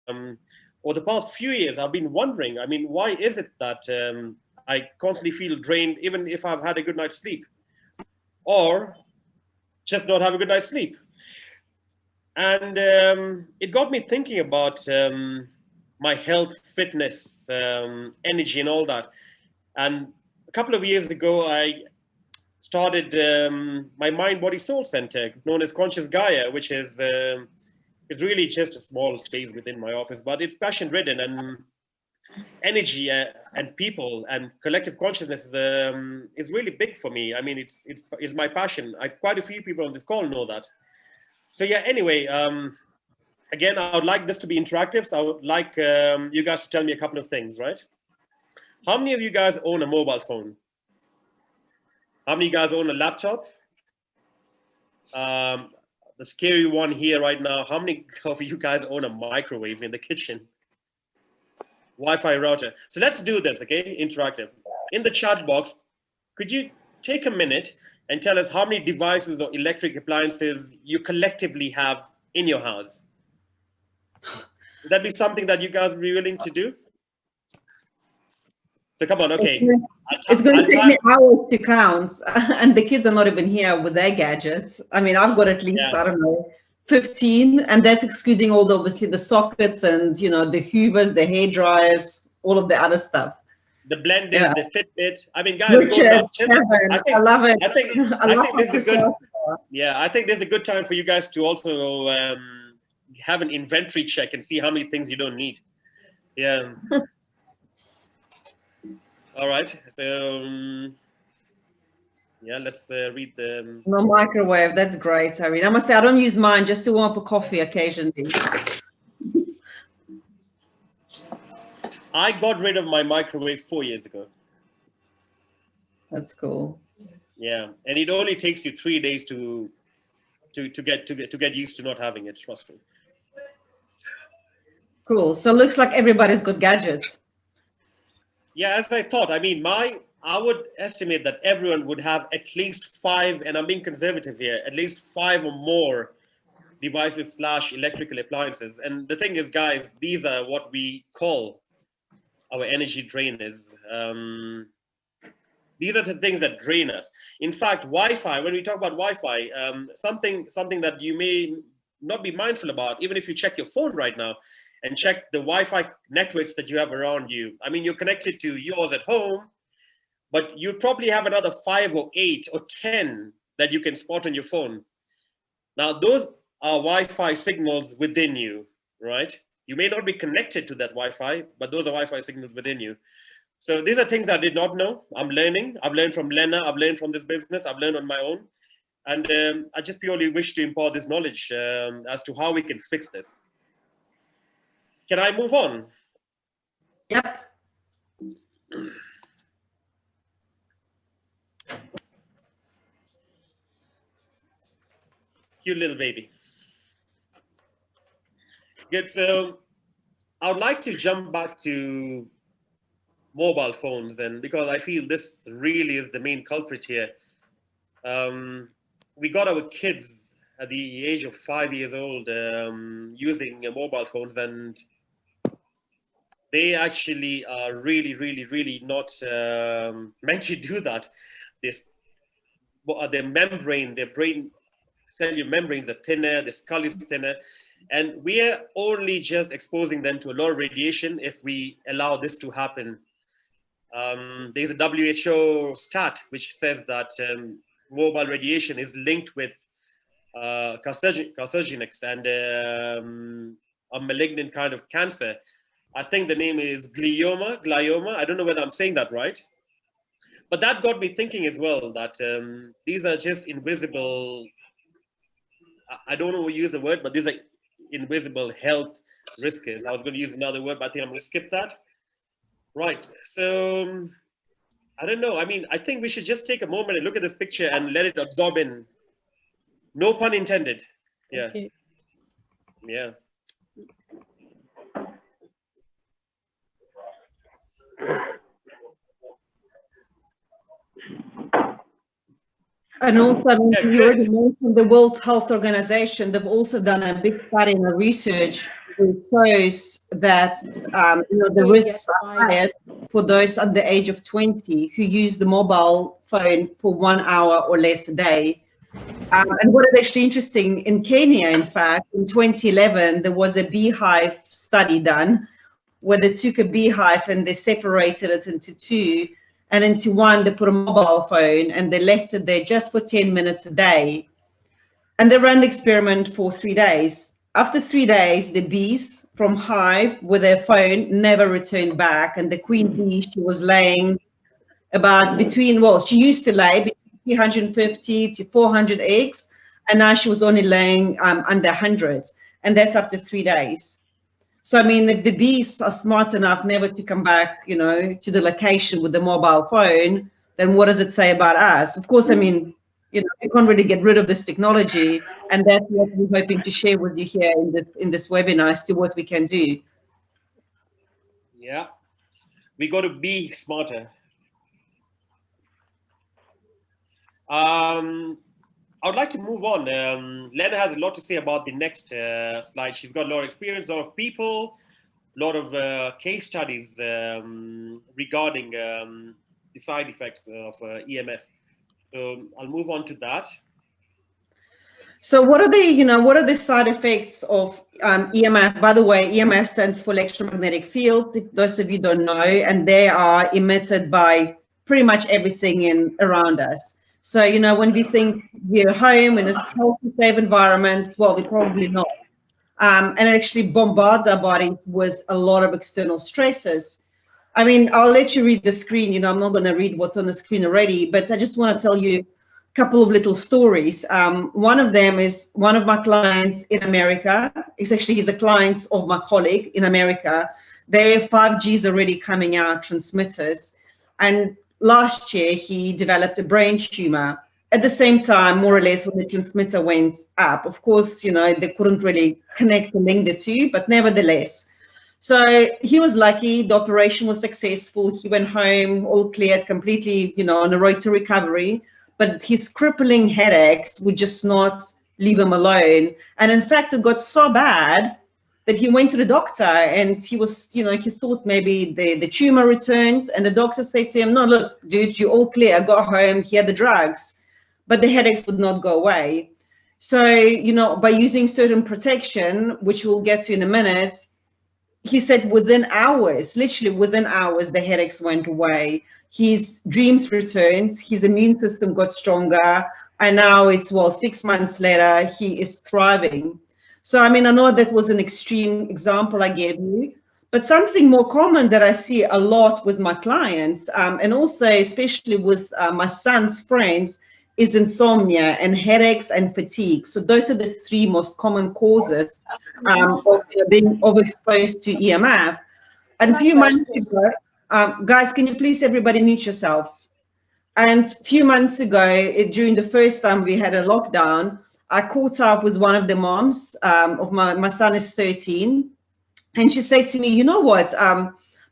over the past few years, I've been wondering, I mean, why is it that I constantly feel drained, even if I've had a good night's sleep, or just not have a good night's sleep? And it got me thinking about my health, fitness, energy, and all that. And a couple of years ago, I started my mind, body, soul center, known as Conscious Gaia, which is it's really just a small space within my office, but it's passion ridden, and energy and people and collective consciousness is really big for me. I mean, it's my passion. Quite a few people on this call know that. So yeah, anyway, again, I would like this to be interactive. So I would like you guys to tell me a couple of things, right? How many of you guys own a mobile phone? How many of you guys own a laptop? The scary one here right now, how many of you guys own a microwave in the kitchen? Wi-Fi router. So let's do this, okay? Interactive. In the chat box, could you take a minute and tell us how many devices or electric appliances you collectively have in your house? Would that be something that you guys would be willing to do? So come on, okay. It's going to take me hours to count, and the kids are not even here with their gadgets. I mean, I've got at least, I don't know, 15, and that's excluding all the, obviously, the sockets and, you know, the Hoovers, the hair dryers, all of the other stuff. The blenders, the Fitbit. I mean, guys, I love it. I think this is a good. Yeah, I think there's a good time for you guys to also have an inventory check and see how many things you don't need. Yeah. All right. So yeah, let's read the. No microwave. That's great, Irene. I must say I don't use mine just to warm up a coffee occasionally. I got rid of my microwave 4 years ago. That's cool. Yeah, and it only takes you 3 days to get used to not having it. Trust me. Cool. So looks like everybody's got gadgets. Yeah, as I thought. I mean, I would estimate that everyone would have at least 5, and I'm being conservative here, at least 5 or more devices / electrical appliances. And the thing is, guys, these are what we call our energy drainers. These are the things that drain us. In fact, Wi-Fi, when we talk about Wi-Fi, something that you may not be mindful about, even if you check your phone right now and check the Wi-Fi networks that you have around you. I mean, you're connected to yours at home, but you probably have another 5 or 8 or 10 that you can spot on your phone. Now, those are Wi-Fi signals within you, right? You may not be connected to that Wi-Fi, but those are Wi-Fi signals within you. So these are things I did not know. I'm learning. I've learned from Lena. I've learned from this business. I've learned on my own. And I just purely wish to impart this knowledge as to how we can fix this. Can I move on? Yep. Cute little baby. Good. So I would like to jump back to mobile phones then, because I feel this really is the main culprit here. We got our kids at the age of 5 years old using mobile phones, and they actually are really not meant to do that. Their membrane, their brain cellular membranes are thinner, the skull is thinner, and we are only just exposing them to a lot of radiation if we allow this to happen. There's a WHO stat which says that mobile radiation is linked with carcinogenics and a malignant kind of cancer. I think the name is glioma. I don't know whether I'm saying that right. But that got me thinking as well that these are just invisible, I don't know how to use the word, but these are invisible health risks. I was going to use another word, but I think I'm going to skip that. Right. So I don't know. I mean, I think we should just take a moment and look at this picture and let it absorb in. No pun intended. Yeah. Okay. Yeah. And also, I mean, you already mentioned the World Health Organization. They've also done a big study and research shows that the risks are highest for those under the age of 20 who use the mobile phone for 1 hour or less a day. And what is actually interesting, in Kenya, in fact, in 2011, there was a beehive study done where they took a beehive and they separated it into two, and into one they put a mobile phone and they left it there just for 10 minutes a day. And they ran the experiment for 3 days. After 3 days, the bees from hive with their phone never returned back. And the queen bee, she was laying about between, well, she used to lay between 350 to 400 eggs. And now she was only laying under 100. And that's after 3 days. So, I mean, if the bees are smart enough never to come back, to the location with the mobile phone, then what does it say about us? Of course, I mean, we can't really get rid of this technology, and that's what we're hoping to share with you here in this webinar as to what we can do. Yeah, we got to be smarter. I would like to move on. Lena has a lot to say about the next slide. She's got a lot of experience, a lot of people, a lot of case studies regarding the side effects of EMF. So I'll move on to that. So what are the side effects of EMF? By the way, EMF stands for electromagnetic fields, if those of you don't know, and they are emitted by pretty much everything around us. So, when we think we're home in a healthy, safe environment, well, we're probably not. And it actually bombards our bodies with a lot of external stresses. I mean, I'll let you read the screen. I'm not going to read what's on the screen already, but I just want to tell you a couple of little stories. One of them is one of my clients in America. He's a client of my colleague in America. Their 5G is already coming out, transmitters. And last year, he developed a brain tumor. At the same time, more or less, when the transmitter went up, of course, they couldn't really connect and link the two, but nevertheless. So he was lucky, the operation was successful. He went home, all cleared, completely, on the road to recovery. But his crippling headaches would just not leave him alone. And in fact, it got so bad that he went to the doctor, and he was, he thought maybe the tumor returns, and the doctor said to him, no, look, dude, you're all clear, go home, here are the drugs. But the headaches would not go away. So, by using certain protection, which we'll get to in a minute, he said within hours, literally within hours, the headaches went away. His dreams returned, his immune system got stronger, and now it's, 6 months later, he is thriving. So, I mean, I know that was an extreme example I gave you, but something more common that I see a lot with my clients, and also especially with my son's friends, is insomnia and headaches and fatigue. So those are the three most common causes of being overexposed to EMF. And a few months ago, guys, can you please everybody mute yourselves? And a few months ago, during the first time we had a lockdown, I caught up with one of the moms of my son is 13. And she said to me, you know what,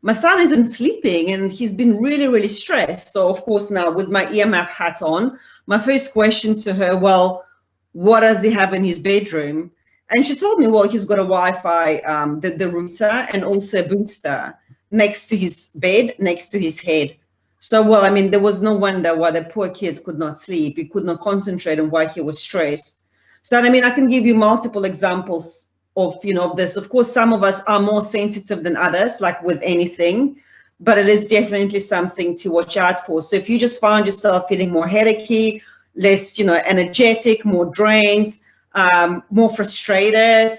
my son isn't sleeping and he's been really, really stressed. So of course now with my EMF hat on, my first question to her, well, what does he have in his bedroom? And she told me, well, he's got a Wi-Fi, the router, and also a booster next to his bed, next to his head. So, well, I mean, there was no wonder why the poor kid could not sleep. He could not concentrate on why he was stressed. So, I mean, I can give you multiple examples of this. Of course, some of us are more sensitive than others, like with anything, but it is definitely something to watch out for. So if you just find yourself feeling more headachy, less energetic, more drained, more frustrated,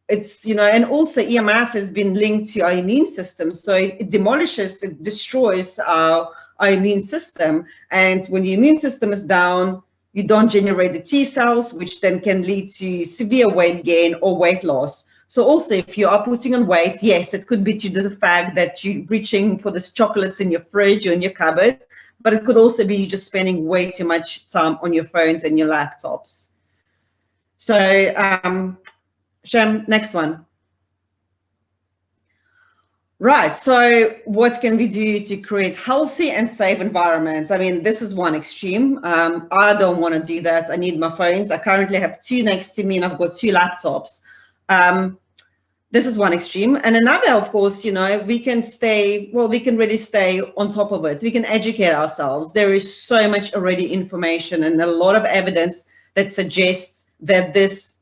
it's and also EMF has been linked to our immune system, so it demolishes, it destroys our immune system. And when your immune system is down, you don't generate the T cells, which then can lead to severe weight gain or weight loss. So also, if you are putting on weight, yes, it could be due to the fact that you're reaching for these chocolates in your fridge or in your cupboard, but it could also be you just spending way too much time on your phones and your laptops. So, Shem, next one. Right, so what can we do to create healthy and safe environments? I mean, this is one extreme. I don't want to do that. I need my phones. I currently have two next to me and I've got two laptops. The This is one extreme. And another, of course, you know, we can really stay on top of it. We can educate ourselves. There is so much already information and a lot of evidence that suggests that this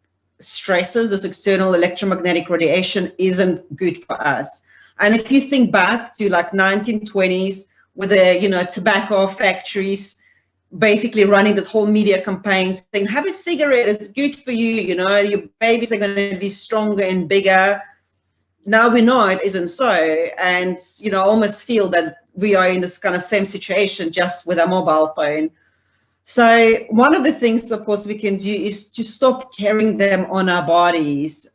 external electromagnetic radiation isn't good for us. And if you think back to like 1920s with the, you know, tobacco factories basically running the whole media campaign saying, have a cigarette, it's good for you, you know, your babies are going to be stronger and bigger. Now we know it isn't so. And, you know, I almost feel that we are in this kind of same situation just with a mobile phone. So one of the things, of course, we can do is to stop carrying them on our bodies.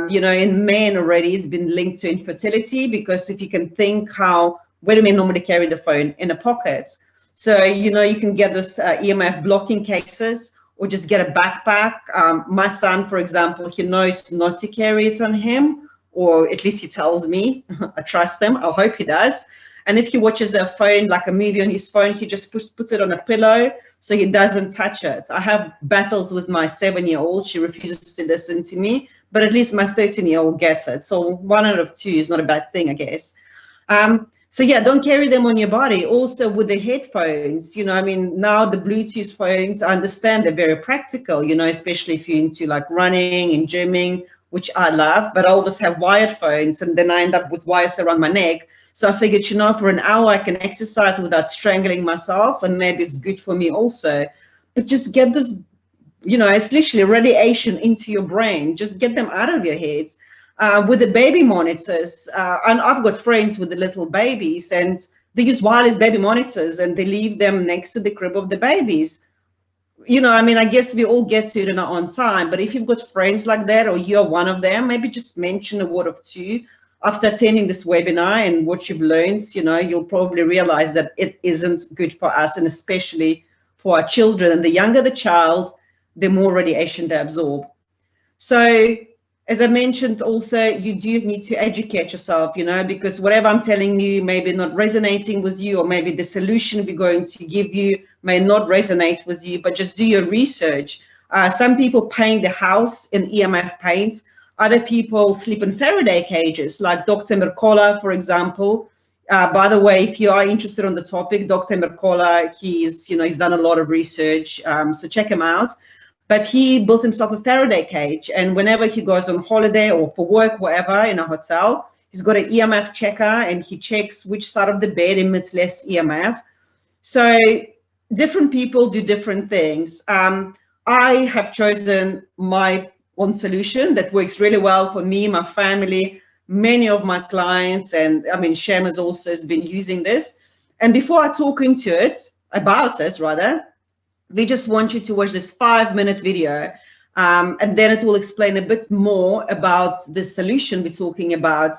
You know, in men already, it's been linked to infertility, because if you can think where do men normally carry the phone? In a pocket. So, you know, you can get this EMF blocking cases, or just get a backpack. My son, for example, he knows not to carry it on him, or at least he tells me. I trust him. I hope he does. And if he watches a phone, like a movie on his phone, he just puts it on a pillow so he doesn't touch it. I have battles with my 7-year-old. She refuses to listen to me, but at least my 13-year-old gets it. So 1 out of 2 is not a bad thing, I guess. So yeah, don't carry them on your body. Also with the headphones, you know, I mean, now the Bluetooth phones, I understand they're very practical, you know, especially if you're into like running and gymming, which I love, but I always have wired phones, and then I end up with wires around my neck. So I figured, you know, for an hour I can exercise without strangling myself, and maybe it's good for me also. But just get this, you know, it's literally radiation into your brain. Just get them out of your heads. With the baby monitors, and I've got friends with the little babies, and they use wireless baby monitors, and they leave them next to the crib of the babies. You know, I mean, I guess we all get to it in our own time, but if you've got friends like that, or you're one of them, maybe just mention a word or two after attending this webinar, and what you've learned, you know, you'll probably realize that it isn't good for us, and especially for our children. And the younger the child, the more radiation they absorb. So, as I mentioned also, you do need to educate yourself, you know, because whatever I'm telling you may be not resonating with you, or maybe the solution we're going to give you may not resonate with you, but just do your research. Some people paint the house in EMF paints. Other people sleep in Faraday cages, like Dr. Mercola, for example. By the way, if you are interested on the topic, Dr. Mercola, he's done a lot of research, so check him out. But he built himself a Faraday cage, and whenever he goes on holiday or for work, wherever, in a hotel, he's got an EMF checker, and he checks which side of the bed emits less EMF. So different people do different things. I have chosen my own solution that works really well for me, my family, many of my clients, and I mean, Shameer also has been using this. And before I talk about it, we just want you to watch this 5-minute video, and then it will explain a bit more about the solution we're talking about,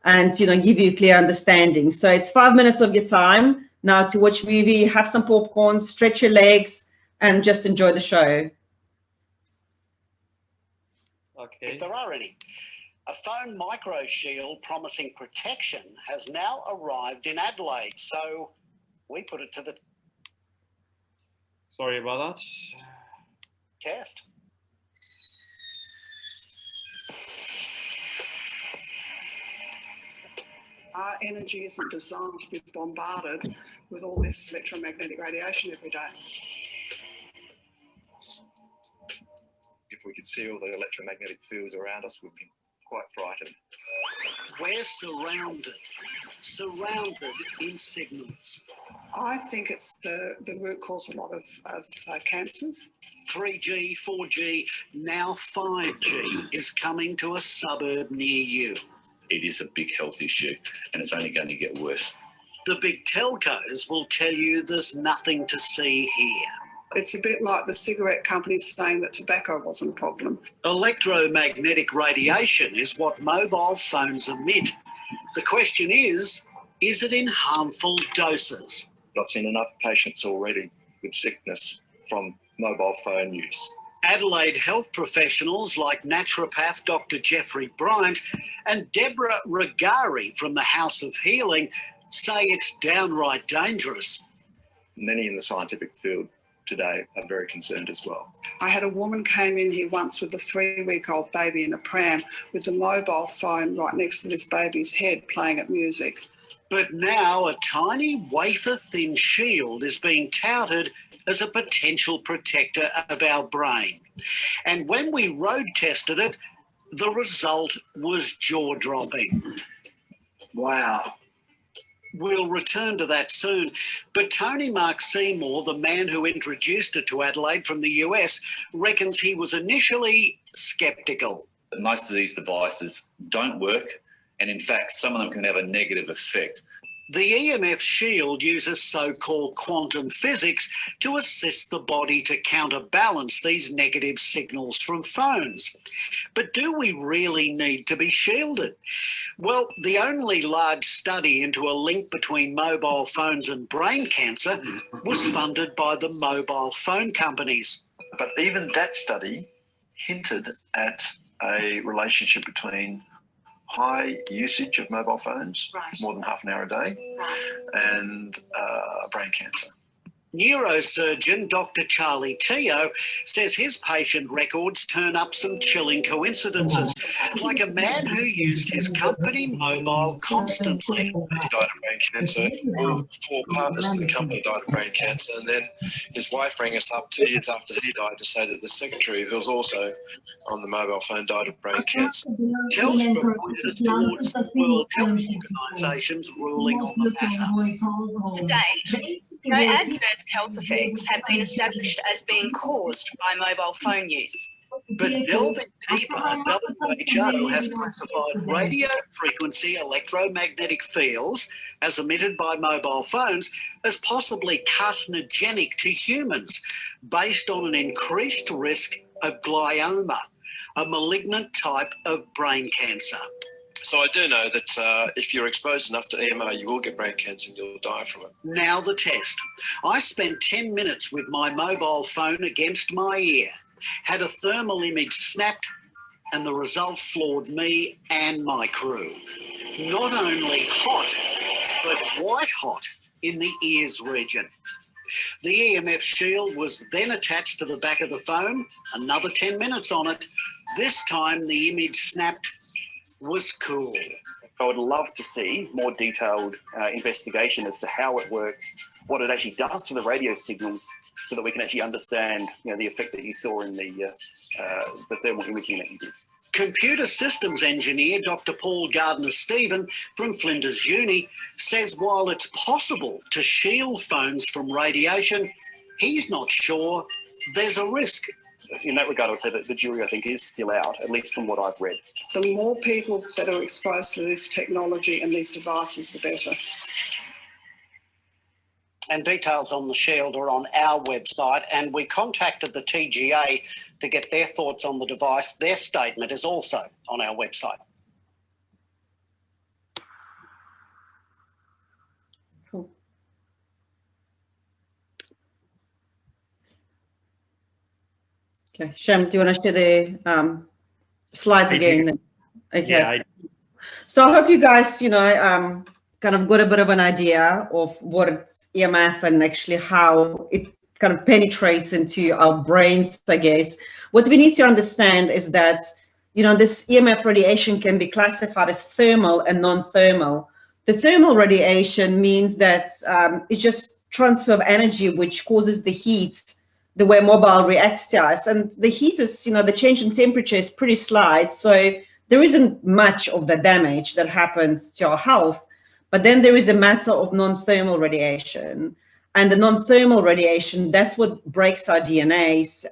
and, you know, give you a clear understanding. So it's 5 minutes of your time now to watch movie, have some popcorn, stretch your legs, and just enjoy the show. Okay. If there are any. A phone micro shield promising protection has now arrived in Adelaide, so we put it to the Sorry about that. test. Our energy isn't designed to be bombarded with all this electromagnetic radiation every day. If we could see all the electromagnetic fields around us, we'd be quite frightened. We're surrounded in signals. I think it's the root cause of a lot of cancers. 3G, 4G, now 5G is coming to a suburb near you. It is a big health issue, and it's only going to get worse. The big telcos will tell you there's nothing to see here. It's a bit like the cigarette companies saying that tobacco wasn't a problem. Electromagnetic radiation is what mobile phones emit. The question is it in harmful doses? I've seen enough patients already with sickness from mobile phone use. Adelaide health professionals like naturopath Dr. Jeffrey Bryant and Deborah Regari from the House of Healing say it's downright dangerous. Many in the scientific field today are very concerned as well. I had a woman came in here once with a 3-week-old baby in a pram with the mobile phone right next to this baby's head playing at music. But now a tiny wafer-thin shield is being touted as a potential protector of our brain. And when we road tested it, the result was jaw-dropping. Wow. We'll return to that soon. But Tony Mark Seymour, the man who introduced it to Adelaide from the US, reckons he was initially sceptical. Most of these devices don't work, and in fact, some of them can have a negative effect. The EMF shield uses so-called quantum physics to assist the body to counterbalance these negative signals from phones. But do we really need to be shielded? Well, the only large study into a link between mobile phones and brain cancer was funded by the mobile phone companies. But even that study hinted at a relationship between high usage of mobile phones, more than half an hour a day, and brain cancer. Neurosurgeon Dr. Charlie Teo says his patient records turn up some chilling coincidences, like a man who used his company mobile constantly. He died of brain cancer. All 4 partners in the company died of brain cancer, and then his wife rang us up 2 years after he died to say that the secretary, who was also on the mobile phone, died of brain cancer. Telstra pointed us towards the World Health Organisation's ruling on the matter. To date, no adverse health effects have been established as being caused by mobile phone use. But delving deeper, WHO has classified radio frequency electromagnetic fields as emitted by mobile phones as possibly carcinogenic to humans based on an increased risk of glioma, a malignant type of brain cancer. So I do know that if you're exposed enough to EMR, you will get brain cancer and you'll die from it. Now the test. I spent 10 minutes with my mobile phone against my ear, had a thermal image snapped, and the result floored me and my crew. Not only hot, but white hot in the ears region. The EMF shield was then attached to the back of the phone, another 10 minutes on it. This time the image snapped was cool. I would love to see more detailed investigation as to how it works, what it actually does to the radio signals, so that we can actually understand, the effect that you saw in the thermal imaging that you did. Computer systems engineer Dr. Paul Gardner-Stephen from Flinders Uni says while it's possible to shield phones from radiation, he's not sure there's a risk. In that regard, I would say that the jury, I think, is still out, at least from what I've read. The more people that are exposed to this technology and these devices, the better. And details on the shield are on our website, and we contacted the TGA to get their thoughts on the device. Their statement is also on our website. Cool. Okay, Shem, do you want to share the slides again? Okay. Yeah, So I hope you guys, kind of got a bit of an idea of what it's EMF and actually how it kind of penetrates into our brains, I guess. What we need to understand is that, this EMF radiation can be classified as thermal and non-thermal. The thermal radiation means that it's just transfer of energy, which causes the heat, the way mobile reacts to us. And the heat is, the change in temperature is pretty slight. So there isn't much of the damage that happens to our health. But then there is a matter of non-thermal radiation. And the non-thermal radiation, that's what breaks our DNAs.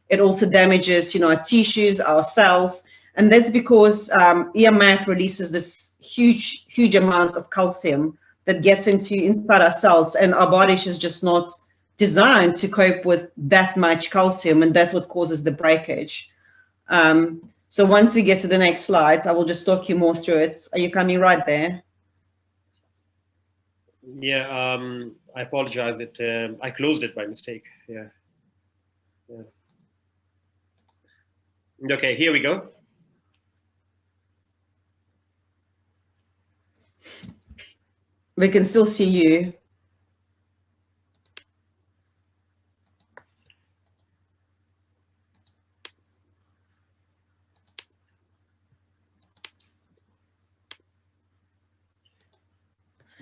It also damages, our tissues, our cells. And that's because EMF releases this huge amount of calcium that gets inside our cells. And our body is just not designed to cope with that much calcium. And that's what causes the breakage. So once we get to the next slides, I will just talk you more through it. Are you coming right there? Yeah, I apologize that I closed it by mistake. Yeah. Okay, here we go. We can still see you.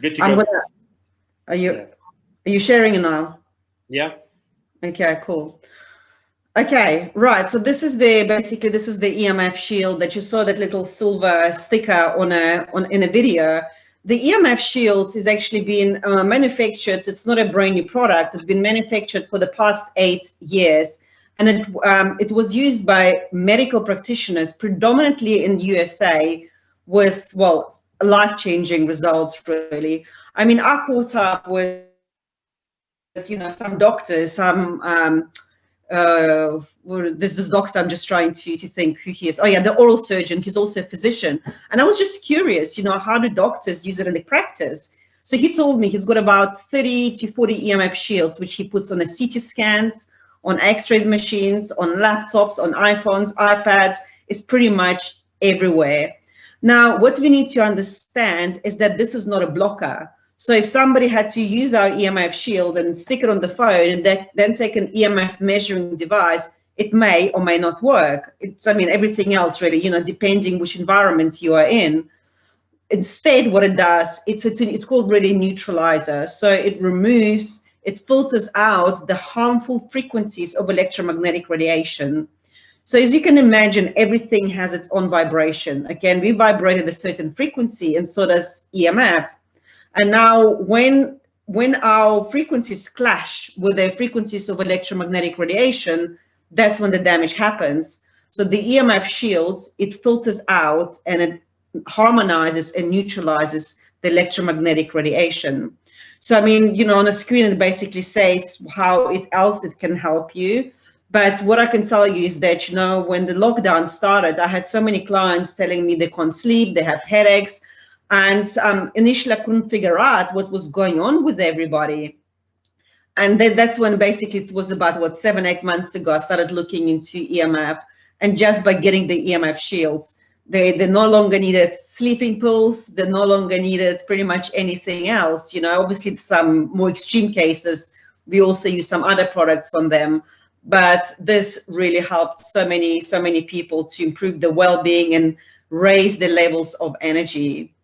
Good to go. Are you sharing it now? Yeah. Okay, cool. Okay, right. So this is basically this is the EMF shield that you saw, that little silver sticker in a video. The EMF shield is actually being manufactured. It's not a brand new product. It's been manufactured for the past 8 years, and it was used by medical practitioners predominantly in USA with, well, life-changing results, really. I mean, I caught up with, you know, some doctors, there's this doctor, I'm just trying to think who he is. Oh yeah, the oral surgeon. He's also a physician. And I was just curious, you know, how do doctors use it in the practice? So he told me he's got about 30 to 40 EMF shields, which he puts on the CT scans, on X-rays machines, on laptops, on iPhones, iPads. It's pretty much everywhere. Now, what we need to understand is that this is not a blocker. So if somebody had to use our EMF shield and stick it on the phone and then take an EMF measuring device, it may or may not work. It's, I mean, everything else really, you know, depending which environment you are in. Instead, what it does, it's called really neutralizer. So it removes, it filters out the harmful frequencies of electromagnetic radiation. So as you can imagine, everything has its own vibration. Again, we vibrate at a certain frequency, and so does EMF. And now when our frequencies clash with the frequencies of electromagnetic radiation, that's when the damage happens. So the EMF shields, it filters out and it harmonizes and neutralizes the electromagnetic radiation. So, I mean, you know, on a screen, it basically says how else it can help you. But what I can tell you is that, you know, when the lockdown started, I had so many clients telling me they can't sleep, they have headaches. And initially, I couldn't figure out what was going on with everybody. And that's when basically it was about, what, 7-8 months ago, I started looking into EMF. And just by getting the EMF shields, they no longer needed sleeping pills. They no longer needed pretty much anything else. You know, obviously, some more extreme cases, we also use some other products on them. But this really helped so many people to improve their well-being and raise the levels of energy.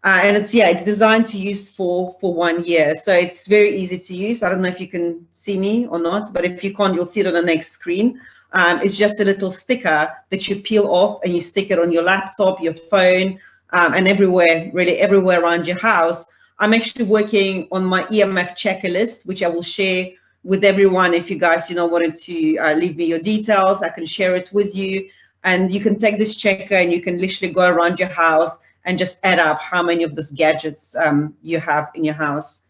And it's designed to use for 1 year. So it's very easy to use. I don't know if you can see me or not, but if you can't, you'll see it on the next screen. It's just a little sticker that you peel off and you stick it on your laptop, your phone, and everywhere, really everywhere around your house. I'm actually working on my EMF checker list, which I will share with everyone. If you guys, you know, wanted to leave me your details, I can share it with you. And you can take this checker and you can literally go around your house and just add up how many of these gadgets you have in your house.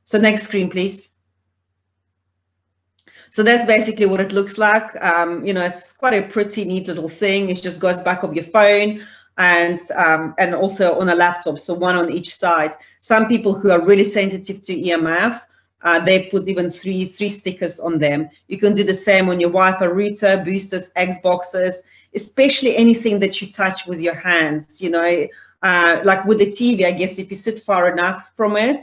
So next screen, please. So that's basically what it looks like. You know, it's quite a pretty neat little thing. It just goes back of your phone and also on a laptop, so one on each side. Some people who are really sensitive to EMF, they put even three stickers on them. You can do the same on your Wi-Fi router, boosters, Xboxes, especially anything that you touch with your hands. You know, like with the TV, I guess if you sit far enough from it,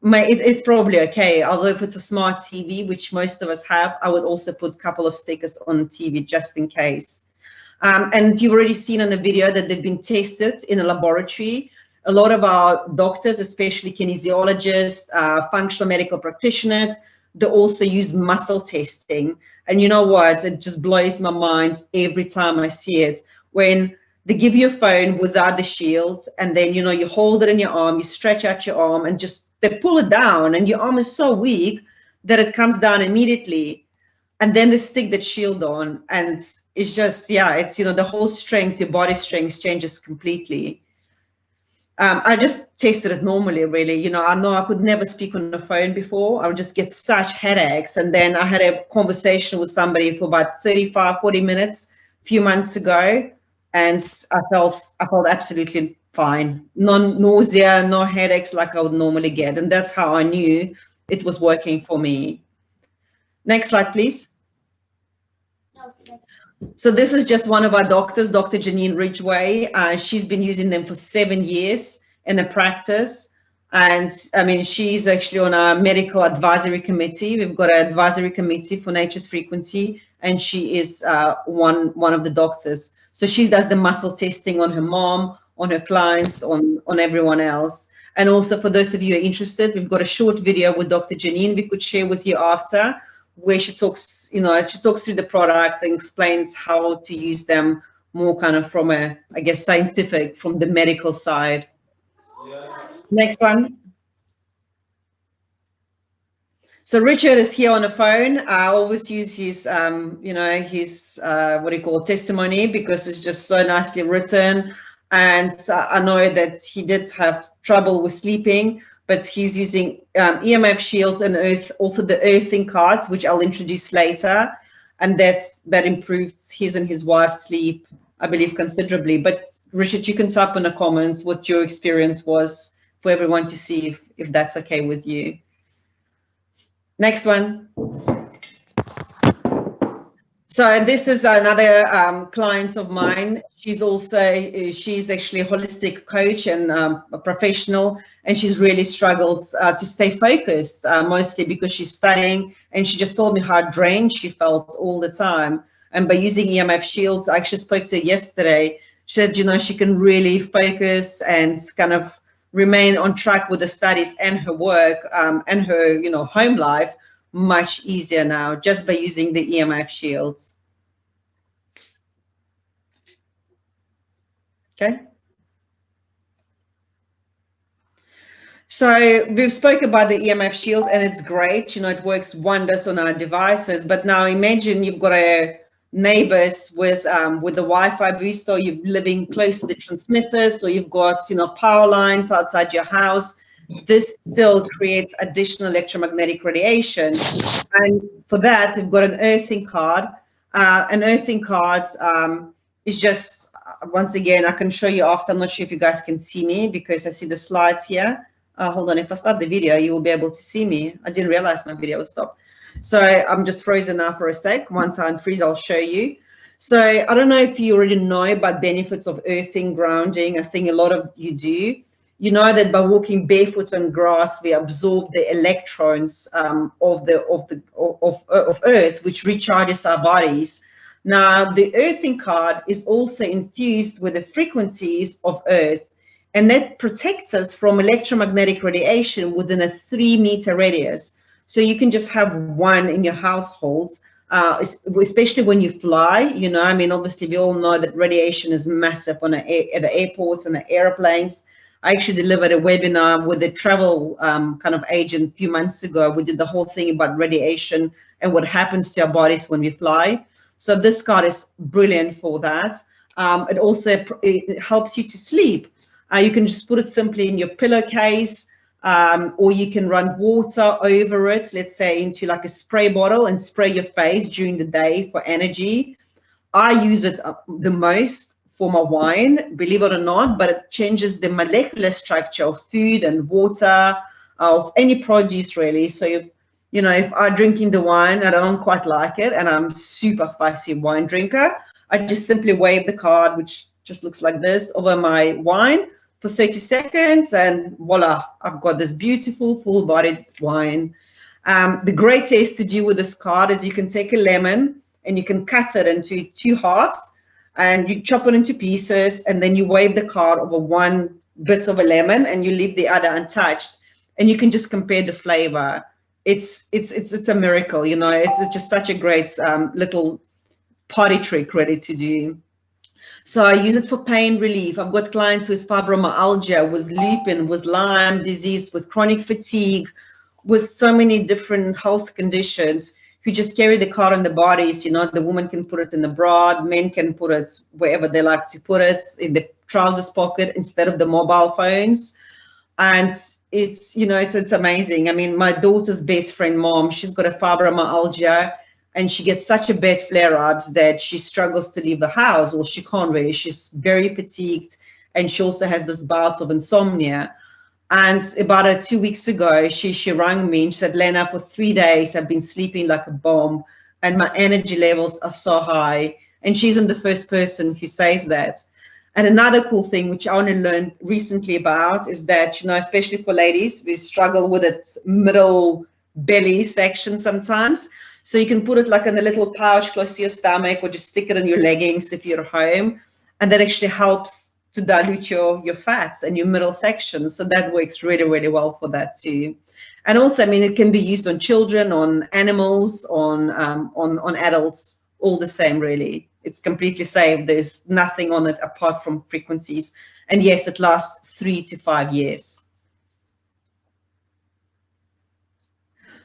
it's probably okay. Although if it's a smart TV, which most of us have, I would also put a couple of stickers on the TV just in case. And you've already seen in the video that they've been tested in a laboratory. A lot of our doctors, especially kinesiologists, functional medical practitioners, they also use muscle testing. And you know what? It just blows my mind every time I see it. When they give you a phone without the shields, and then, you know, you hold it in your arm, you stretch out your arm, and just they pull it down, and your arm is so weak that it comes down immediately. And then they stick that shield on, and it's just, it's, you know, the whole strength, your body strength changes completely. I just tested it normally, really. You know I could never speak on the phone before. I would just get such headaches. And then I had a conversation with somebody for about 35-40 minutes a few months ago, and I felt absolutely fine. No nausea, no headaches like I would normally get. And that's how I knew it was working for me. Next slide, please. So this is just one of our doctors, Dr. Janine Ridgway. She's been using them for 7 years in a practice. And I mean, she's actually on our medical advisory committee. We've got an advisory committee for Nature's Frequency, and she is one of the doctors. So she does the muscle testing on her mom, on her clients, on everyone else. And also for those of you who are interested, we've got a short video with Dr. Janine we could share with you after, where she talks, she talks through the product and explains how to use them more kind of from a, I guess, scientific, from the medical side. Next one. So Richard is here on the phone. I always use his, his what do you call, testimony, because it's just so nicely written. And I know that he did have trouble with sleeping, but he's using EMF shields and also the earthing cards, which I'll introduce later. And that improved his and his wife's sleep, I believe, considerably. But Richard, you can type in the comments what your experience was for everyone to see if that's okay with you. Next one. So this is another client of mine. She's actually a holistic coach and a professional, and she's really struggled to stay focused, mostly because she's studying, and she just told me how drained she felt all the time. And by using EMF shields, I actually spoke to her yesterday. She said, she can really focus and kind of remain on track with the studies and her work and her, home life much easier now just by using the EMF shields. Okay. So we've spoken about the EMF shield, and it's great. It works wonders on our devices. But now imagine you've got neighbors with the Wi-Fi boost, or you're living close to the transmitters, or you've got power lines outside your house. This still creates additional electromagnetic radiation, and for that we've got an earthing card. An earthing card is just, once again, I can show you after. I'm not sure if you guys can see me because I see the slides here. Hold on, if I start the video you will be able to see me. I didn't realize my video was stopped. So I'm just frozen now for a sec. Once I unfreeze, I'll show you. So I don't know if you already know about benefits of earthing, grounding. I think a lot of you do. You know that by walking barefoot on grass, we absorb the electrons of Earth, which recharges our bodies. Now, the earthing card is also infused with the frequencies of Earth, and that protects us from electromagnetic radiation within a 3-meter radius. So you can just have one in your households, especially when you fly. Obviously we all know that radiation is massive at the airports and the airplanes. I actually delivered a webinar with a travel kind of agent a few months ago. We did the whole thing about radiation and what happens to our bodies when we fly. So this card is brilliant for that. It also helps you to sleep. You can just put it simply in your pillowcase, or you can run water over it, let's say into like a spray bottle, and spray your face during the day for energy. I use it the most for my wine, believe it or not, but it changes the molecular structure of food and water, of any produce really. So if I'm drinking the wine and I don't quite like it, and I'm super fussy wine drinker, I just simply wave the card, which just looks like this, over my wine for 30 seconds, and voila, I've got this beautiful full-bodied wine. The great taste to do with this card is you can take a lemon and you can cut it into 2 halves, and you chop it into pieces, and then you wave the card over one bit of a lemon and you leave the other untouched, and you can just compare the flavor. It's a miracle, it's just such a great little party trick ready to do. So I use it for pain relief. I've got clients with fibromyalgia, with lupus, with Lyme disease, with chronic fatigue, with so many different health conditions, who just carry the card on the bodies. The woman can put it in the bra, men can put it wherever they like to put it, in the trousers pocket instead of the mobile phones. And it's amazing. I mean, my daughter's best friend mom, she's got a fibromyalgia, and she gets such a bad flare-ups that she struggles to leave the house. Well, she can't really. She's very fatigued, and she also has this bouts of insomnia. And about 2 weeks ago, she rang me and she said, Lena, for 3 days, I've been sleeping like a bomb and my energy levels are so high. And she isn't the first person who says that. And another cool thing, which I only learned recently about, is that, especially for ladies, we struggle with its middle belly section sometimes. So you can put it like in a little pouch close to your stomach, or just stick it in your leggings if you're home. And that actually helps to dilute your fats and your middle section. So that works really, really well for that too. And also, I mean, it can be used on children, on animals, on adults, all the same, really. It's completely safe. There's nothing on it apart from frequencies. And yes, it lasts 3 to 5 years.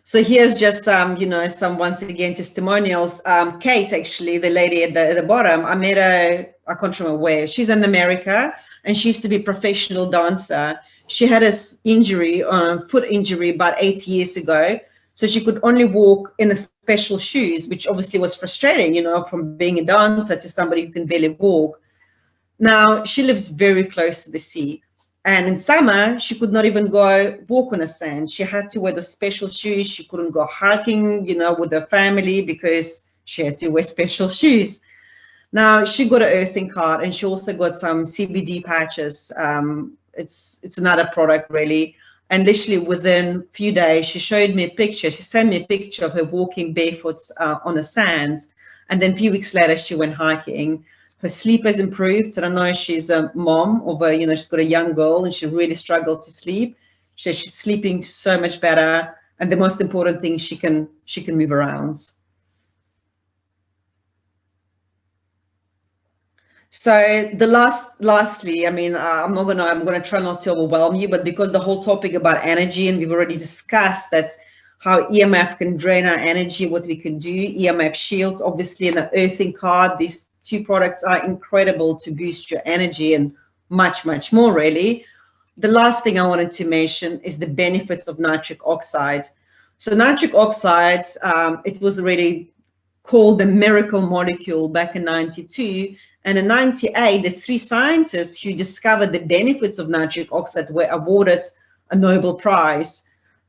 So here's just some, you know, some, once again, testimonials. Kate, actually, the lady at the bottom, I met her, I can't remember where. She's in America, and she used to be a professional dancer. She had a injury, foot injury, about 8 years ago. So she could only walk in a special shoes, which obviously was frustrating, you know, from being a dancer to somebody who can barely walk. Now, she lives very close to the sea. And in summer, she could not even go walk on the sand. She had to wear the special shoes. She couldn't go hiking, you know, with her family because she had to wear special shoes. Now, she got an earthing card, and she also got some CBD patches. It's another product, really. And literally within a few days, she showed me a picture. She sent me a picture of her walking barefoot on the sands. And then a few weeks later, she went hiking. Her sleep has improved. And I know she's a mom of a, you know, she's got a young girl, and she really struggled to sleep. She said she's sleeping so much better. And the most important thing, she can move around. So the lastly, I mean, I'm gonna try not to overwhelm you, but because the whole topic about energy, and we've already discussed that's how EMF can drain our energy, what we can do, EMF shields, obviously, and the earthing card. These two products are incredible to boost your energy and much, much more, really. The last thing I wanted to mention is the benefits of nitric oxide. So nitric oxides, it was already called the miracle molecule back in '92. And in '98, the 3 scientists who discovered the benefits of nitric oxide were awarded a Nobel Prize.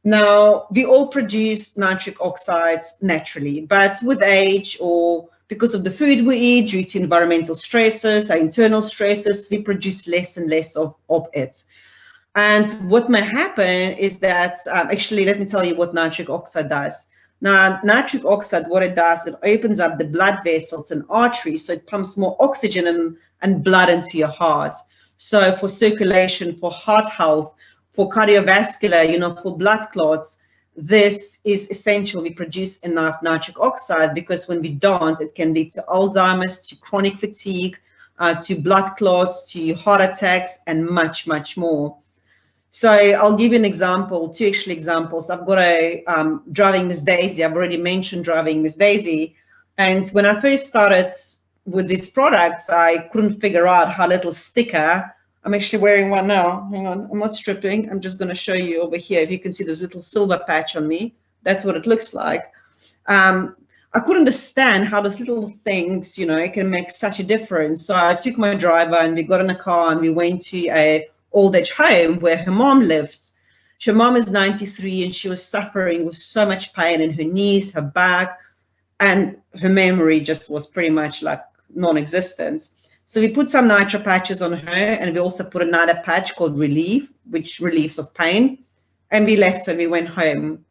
Now, we all produce nitric oxides naturally, but with age or because of the food we eat, due to environmental stresses, our internal stresses, we produce less and less of it. And what may happen is that, actually, let me tell you what nitric oxide does. Now, nitric oxide, what it does, it opens up the blood vessels and arteries, so it pumps more oxygen and blood into your heart. So for circulation, for heart health, for cardiovascular, you know, for blood clots, this is essential. We produce enough nitric oxide, because when we don't, it can lead to Alzheimer's, to chronic fatigue, to blood clots, to heart attacks, and much, much more. So I'll give you an example, 2 actual examples. I've got a driving Miss Daisy. I've already mentioned driving Miss Daisy. And when I first started with these products, I couldn't figure out how little sticker. I'm actually wearing one now. Hang on, I'm not stripping. I'm just going to show you over here. If you can see this little silver patch on me, that's what it looks like. I couldn't understand how those little things, you know, can make such a difference. So I took my driver, and we got in a car, and we went to a old age home where her mom lives. Her mom is 93, and she was suffering with so much pain in her knees, her back, and her memory just was pretty much like non-existent. So we put some nitro patches on her, and we also put another patch called Relief, which relieves of pain. And we left her, and we went home.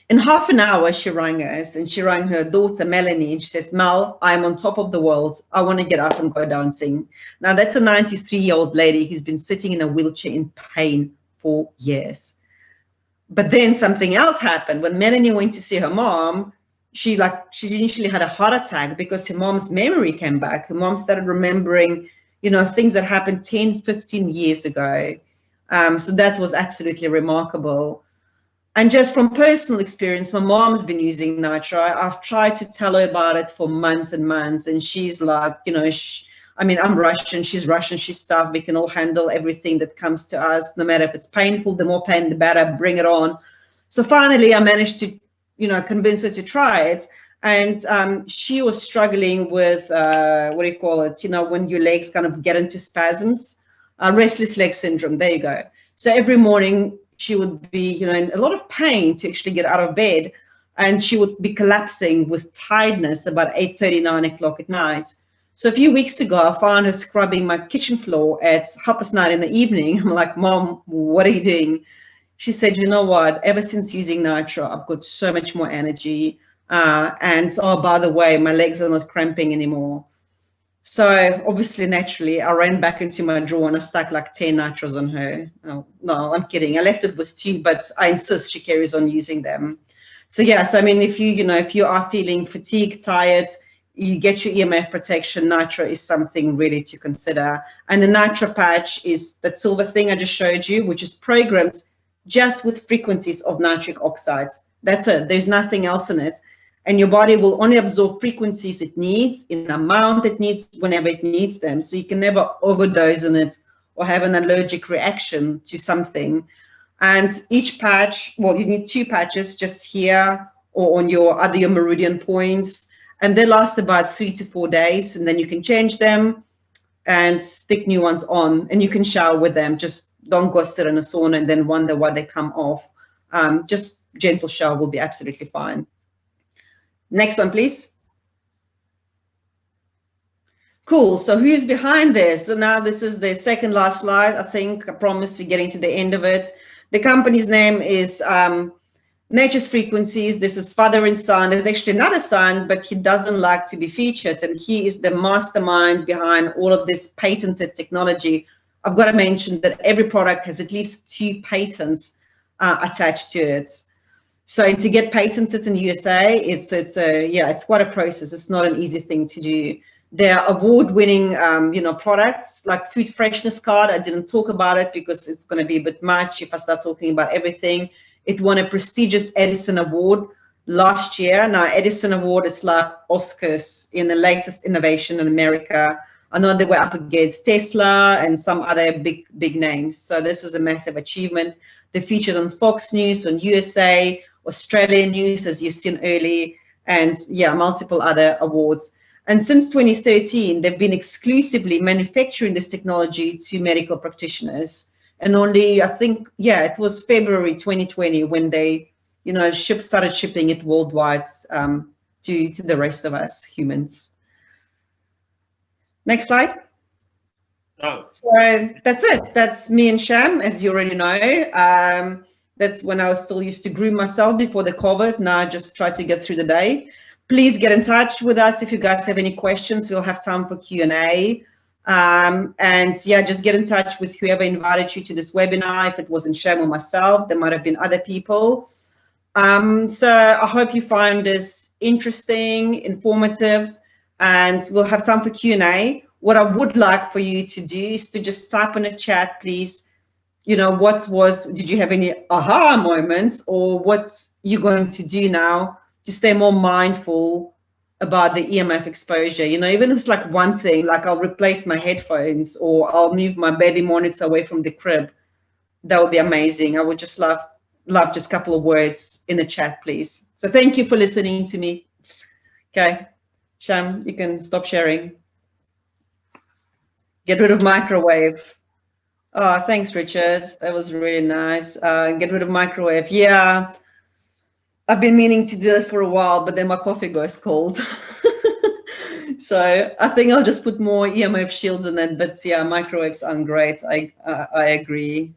In half an hour, she rang us, and she rang her daughter, Melanie, and she says, Mel, I'm on top of the world. I want to get up and go dancing. Now, that's a 93-year-old lady who's been sitting in a wheelchair in pain for years. But then something else happened. When Melanie went to see her mom, she initially had a heart attack because her mom's memory came back. Her mom started remembering, you know, things that happened 10, 15 years ago. So that was absolutely remarkable. And just from personal experience, my mom's been using nitro. I've tried to tell her about it for months and months, and she's like, you know, I mean, I'm Russian, she's tough. We can all handle everything that comes to us, no matter if it's painful. The more pain, the better, bring it on. So finally, I managed to, you know, convince her to try it. And she was struggling with, what do you call it? You know, when your legs kind of get into spasms, restless leg syndrome, there you go. So every morning, she would be, you know, in a lot of pain to actually get out of bed, and she would be collapsing with tiredness about 8:30, 9 o'clock at night. So a few weeks ago, I found her scrubbing my kitchen floor at 9:30 in the evening. I'm like, Mom, what are you doing? She said, you know what, ever since using nitro, I've got so much more energy. And oh, by the way, my legs are not cramping anymore. So obviously, naturally, I ran back into my drawer and I stuck like 10 nitros on her. Oh, no, I'm kidding. I left it with 2, but I insist she carries on using them. So yeah, so I mean, if you are feeling fatigued, tired, you get your EMF protection, nitro is something really to consider. And the nitro patch is that silver thing I just showed you, which is programmed just with frequencies of nitric oxides. That's it. There's nothing else in it. And your body will only absorb frequencies it needs in amount it needs whenever it needs them. So you can never overdose on it or have an allergic reaction to something. And each patch, well, you need 2 patches just here or on your meridian points. And they last about 3 to 4 days. And then you can change them and stick new ones on. And you can shower with them. Just don't go sit in a sauna and then wonder why they come off. Just gentle shower will be absolutely fine. Next one, please. Cool. So who's behind this? So now this is the second last slide. I think I promise we're getting to the end of it. The company's name is Nature's Frequencies. This is father and son. There's actually another son, but he doesn't like to be featured. And he is the mastermind behind all of this patented technology. I've got to mention that every product has at least 2 patents attached to it. So to get patented in the USA, it's quite a process. It's not an easy thing to do. There are award-winning, products like food freshness card. I didn't talk about it because it's going to be a bit much if I start talking about everything. It won a prestigious Edison Award last year. Now, Edison Award is like Oscars in the latest innovation in America. I know they were up against Tesla and some other big names. So this is a massive achievement. They featured on Fox News, on USA, Australian News, as you've seen early, and yeah, multiple other awards. And since 2013, they've been exclusively manufacturing this technology to medical practitioners. And only, I think, it was February 2020 when they, started shipping it worldwide to the rest of us humans. Next slide. Oh. So that's it. That's me and Sham, as you already know. That's when I was still used to groom myself before the COVID. Now I just try to get through the day. Please get in touch with us if you guys have any questions. We'll have time for Q&A. Just get in touch with whoever invited you to this webinar. If it wasn't Sham or myself, there might have been other people. So I hope you find this interesting, informative, and we'll have time for Q&A. What I would like for you to do is to just type in a chat, please. Did you have any aha moments, or what you're going to do now to stay more mindful about the EMF exposure? Even if it's like one thing, like I'll replace my headphones or I'll move my baby monitor away from the crib. That would be amazing. I would just love just a couple of words in the chat, please. So thank you for listening to me. Okay, Sham, you can stop sharing. Get rid of microwave. Oh, thanks, Richard. That was really nice. Get rid of microwave. Yeah, I've been meaning to do it for a while, but then my coffee goes cold. So I think I'll just put more EMF shields in it. But yeah, microwaves aren't great. I agree.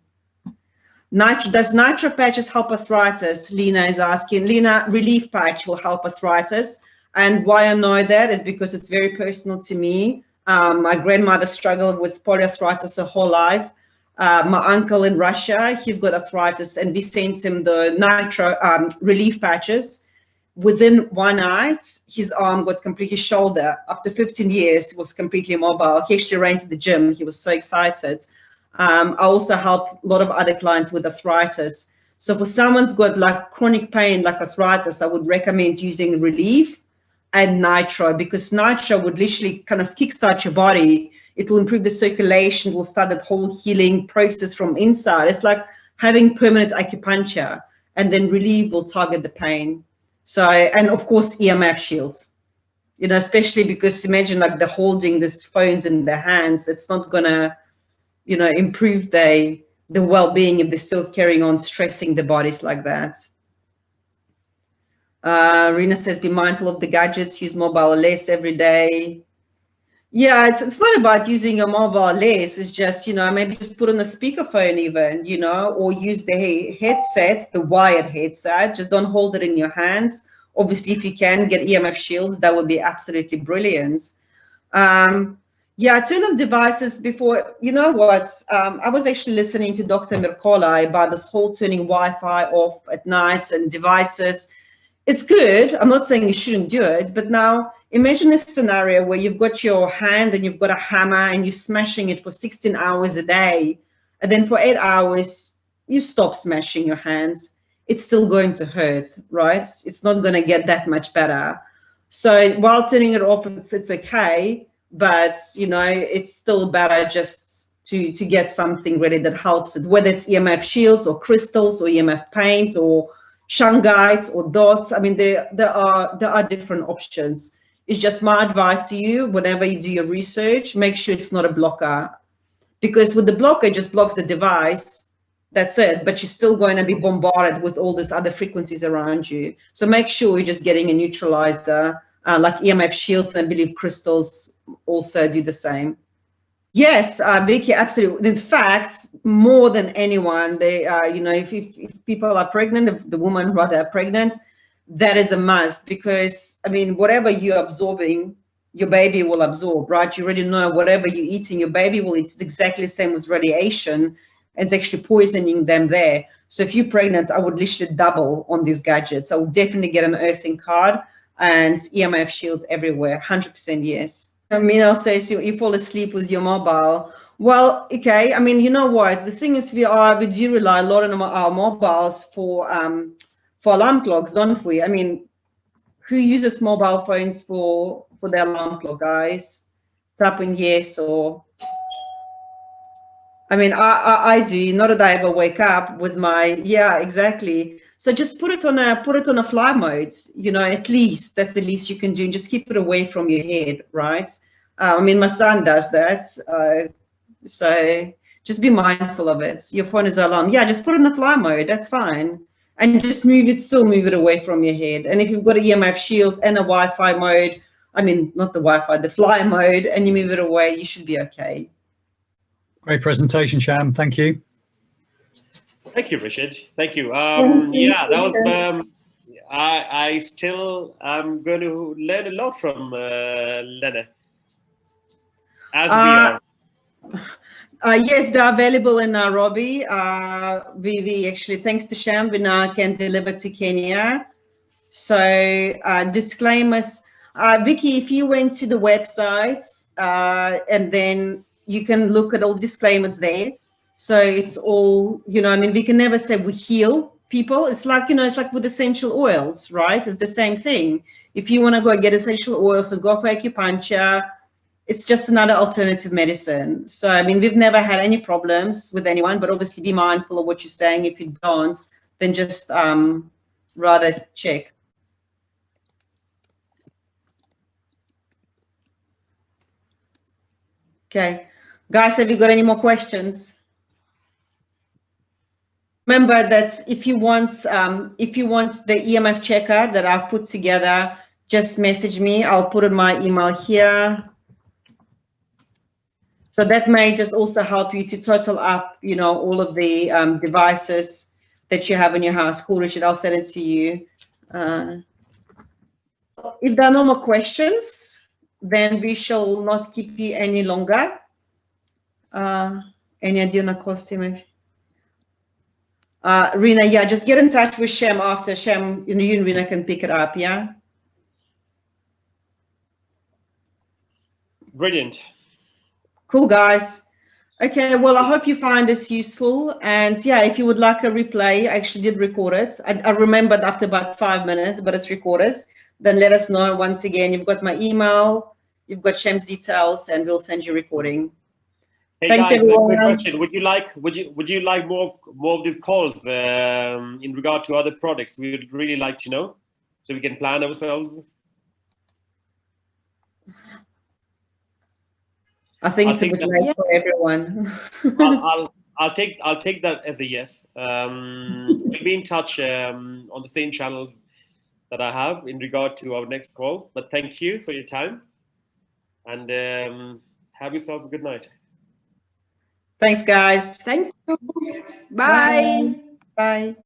Does nitro patches help arthritis? Lena is asking. Lena, relief patch will help arthritis. And why I know that is because it's very personal to me. My grandmother struggled with polyarthritis her whole life. My uncle in Russia, he's got arthritis, and we sent him the nitro relief patches. Within one night, his arm got completely shoulder. After 15 years, he was completely mobile. He actually ran to the gym. He was so excited. I also help a lot of other clients with arthritis. So for someone's got like chronic pain like arthritis, I would recommend using relief and nitro, because nitro would literally kind of kickstart your body. It will improve the circulation, will start that whole healing process from inside. It's like having permanent acupuncture, and then relief will target the pain. So, and of course, EMF shields, especially because imagine like they're holding these phones in their hands. It's not gonna, improve the well-being if they're still carrying on stressing the bodies like that. Rena says, be mindful of the gadgets, use mobile less every day. Yeah, it's not about using your mobile less. It's just, maybe just put on a speakerphone even, or use the headset, the wired headset. Just don't hold it in your hands. Obviously, if you can get EMF shields, that would be absolutely brilliant. Yeah, turn off devices before, you know what, I was actually listening to Dr. Mercola about this whole turning Wi-Fi off at night and devices. It's good. I'm not saying you shouldn't do it, but now imagine a scenario where you've got your hand and you've got a hammer and you're smashing it for 16 hours a day. And then for 8 hours, you stop smashing your hands. It's still going to hurt, right? It's not going to get that much better. So while turning it off, it's okay, but you know, it's still better just to get something ready that helps it, whether it's EMF shields or crystals or EMF paint or shungite or dots. I mean, there are different options. It's just my advice to you, whenever you do your research, make sure it's not a blocker, because with the blocker, just block the device. That's it, but you're still going to be bombarded with all these other frequencies around you. So make sure you're just getting a neutralizer, like EMF shields, and I believe crystals also do the same. Yes, Vicky, absolutely. In fact, more than anyone, they, you know, if people are pregnant, if the woman rather are pregnant, that is a must, because I mean, whatever you're absorbing, your baby will absorb, right? You already know whatever you're eating, your baby will eat. It's exactly the same with radiation. It's actually poisoning them there. So if you're pregnant, I would literally double on these gadgets. I would definitely get an earthing card and EMF shields everywhere, 100% yes. Mina says you fall asleep with your mobile. Well, okay, I mean, you know what? The thing is, we do rely a lot on our mobiles for alarm clocks, don't we? I mean, who uses mobile phones for their alarm clock, guys? Tap in yes, or I mean, I do. Not that I ever wake up with my, yeah, exactly. So just put it on a fly mode. You know, at least that's the least you can do. Just keep it away from your head, right? I mean, my son does that. So just be mindful of it. Your phone is alarm. Yeah, just put it in a fly mode. That's fine. And just move it away from your head. And if you've got an EMF shield and a Wi-Fi mode, I mean, not the Wi-Fi, the fly mode, and you move it away, you should be okay. Great presentation, Sham. Thank you. Thank you, Richard. Thank you. Thank you. Yeah, that was. I still am going to learn a lot from Lena, as we are. Yes, they're available in Nairobi. We actually, thanks to Sham, we now can deliver to Kenya. So disclaimers. Vicky, if you went to the website and then you can look at all disclaimers there. So it's all, you know, I mean, we can never say we heal people. It's like, you know, it's like with essential oils, right? It's the same thing. If you want to go get essential oils or go for acupuncture, it's just another alternative medicine. So, I mean, we've never had any problems with anyone, but obviously be mindful of what you're saying. If you don't, then just rather check. Okay, guys, have you got any more questions? Remember that if you want the EMF checker that I've put together, just message me. I'll put in my email here. So that may just also help you to total up, you know, all of the devices that you have in your house. Cool, Richard, I'll send it to you. If there are no more questions, then we shall not keep you any longer. Any idea on the cost image? Rena, yeah, just get in touch with Shem after. Shem, you and Rena can pick it up, yeah? Brilliant. Cool, guys. Okay, well, I hope you find this useful. And yeah, if you would like a replay, I actually did record it. I remembered after about 5 minutes, but it's recorded. Then let us know. Once again, you've got my email, you've got Shem's details, and we'll send you a recording. Hey, thanks, guys, everyone. quick question. Would you like more of these calls in regard to other products? We would really like to know, so we can plan ourselves. I think it's a bit late for everyone. I'll take that as a yes. We'll be in touch on the same channels that I have in regard to our next call. But thank you for your time, and have yourself a good night. Thanks, guys. Thank you. Bye. Bye.